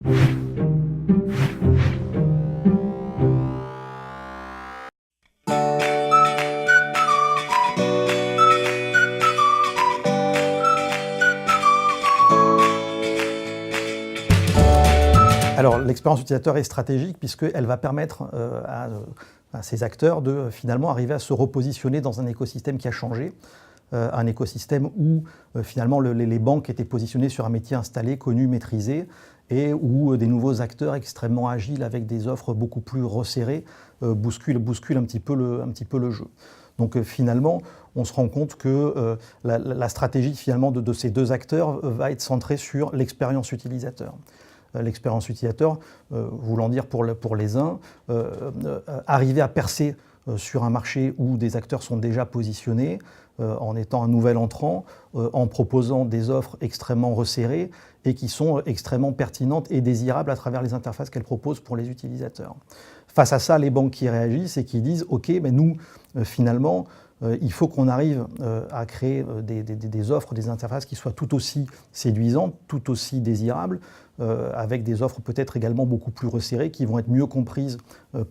Alors, l'expérience utilisateur est stratégique puisqu'elle va permettre à ces acteurs de finalement arriver à se repositionner dans un écosystème qui a changé, un écosystème où finalement les banques étaient positionnées sur un métier installé, connu, maîtrisé, et où des nouveaux acteurs extrêmement agiles avec des offres beaucoup plus resserrées bousculent un petit peu le jeu. Donc finalement, on se rend compte que la stratégie finalement de ces deux acteurs va être centrée sur l'expérience utilisateur. L'expérience utilisateur, voulant dire pour les uns, arriver à percer sur un marché où des acteurs sont déjà positionnés, en étant un nouvel entrant, en proposant des offres extrêmement resserrées et qui sont extrêmement pertinentes et désirables à travers les interfaces qu'elles proposent pour les utilisateurs. Face à ça, les banques qui réagissent et qui disent « Ok, mais nous, finalement, il faut qu'on arrive à créer des offres, des interfaces qui soient tout aussi séduisantes, tout aussi désirables, avec des offres peut-être également beaucoup plus resserrées, qui vont être mieux comprises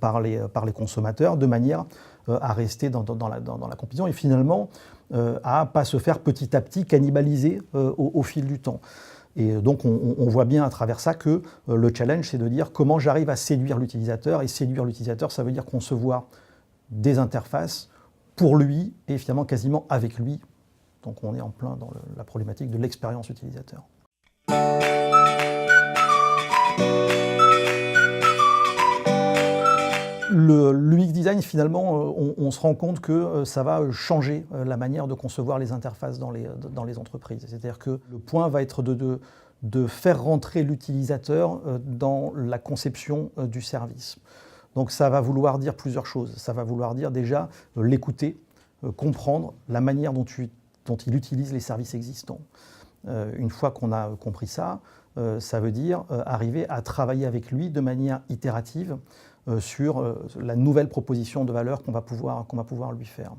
par les consommateurs, de manière à rester dans la compétition et finalement à ne pas se faire petit à petit cannibaliser au fil du temps. Et donc on voit bien à travers ça que le challenge, c'est de dire comment j'arrive à séduire l'utilisateur. Et séduire l'utilisateur, ça veut dire concevoir des interfaces pour lui et finalement quasiment avec lui. Donc on est en plein dans la problématique de l'expérience utilisateur. L'UX design, finalement, on se rend compte que ça va changer la manière de concevoir les interfaces dans les entreprises. C'est-à-dire que le point va être de faire rentrer l'utilisateur dans la conception du service. Donc ça va vouloir dire plusieurs choses. Ça va vouloir dire déjà l'écouter, comprendre la manière dont il utilise les services existants. Une fois qu'on a compris ça, ça veut dire arriver à travailler avec lui de manière itérative sur la nouvelle proposition de valeur qu'on va pouvoir lui faire.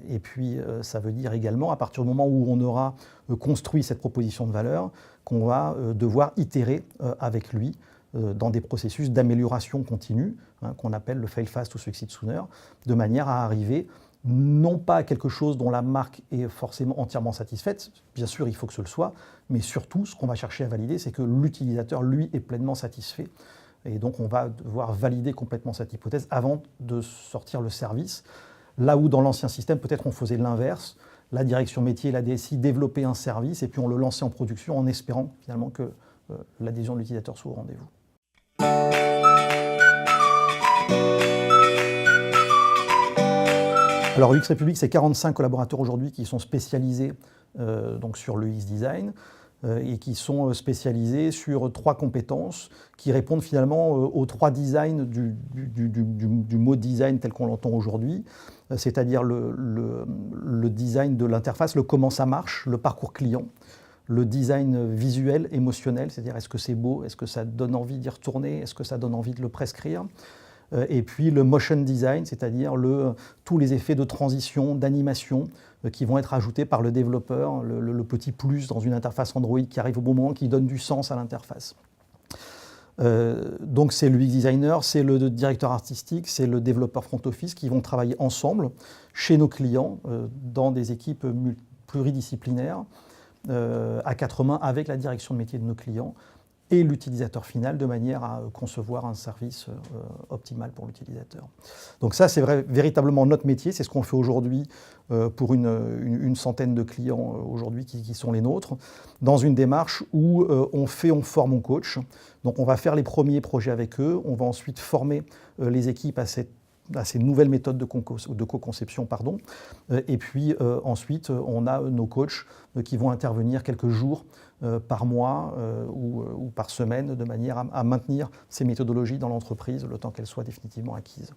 Et puis ça veut dire également, à partir du moment où on aura construit cette proposition de valeur, qu'on va devoir itérer avec lui dans des processus d'amélioration continue, qu'on appelle le fail fast ou succeed sooner, de manière à arriver non pas à quelque chose dont la marque est forcément entièrement satisfaite, bien sûr il faut que ce le soit, mais surtout ce qu'on va chercher à valider, c'est que l'utilisateur, lui, est pleinement satisfait. Et donc on va devoir valider complètement cette hypothèse avant de sortir le service. Là où dans l'ancien système, peut-être on faisait l'inverse, la direction métier, la DSI développaient un service et puis on le lançait en production en espérant finalement que l'adhésion de l'utilisateur soit au rendez-vous. Alors UX République, c'est 45 collaborateurs aujourd'hui qui sont spécialisés donc sur l'UX design et qui sont spécialisés sur 3 compétences qui répondent finalement aux 3 designs du mot design tel qu'on l'entend aujourd'hui, c'est-à-dire le design de l'interface, le comment ça marche, le parcours client, le design visuel, émotionnel, c'est-à-dire est-ce que c'est beau, est-ce que ça donne envie d'y retourner, est-ce que ça donne envie de le prescrire, et puis le motion design, c'est-à-dire tous les effets de transition, d'animation qui vont être ajoutés par le développeur, le petit plus dans une interface Android qui arrive au bon moment, qui donne du sens à l'interface. Donc c'est l'UX designer, c'est le directeur artistique, c'est le développeur front office qui vont travailler ensemble chez nos clients dans des équipes pluridisciplinaires à 4 mains avec la direction de métier de nos clients et l'utilisateur final de manière à concevoir un service optimal pour l'utilisateur. Donc ça, c'est véritablement notre métier, c'est ce qu'on fait aujourd'hui pour une centaine de clients aujourd'hui qui sont les nôtres, dans une démarche où on forme, on coach. Donc on va faire les premiers projets avec eux, on va ensuite former les équipes à ces nouvelles méthodes de co-conception. Et puis ensuite, on a nos coachs qui vont intervenir quelques jours par mois ou par semaine de manière à maintenir ces méthodologies dans l'entreprise le temps qu'elles soient définitivement acquises.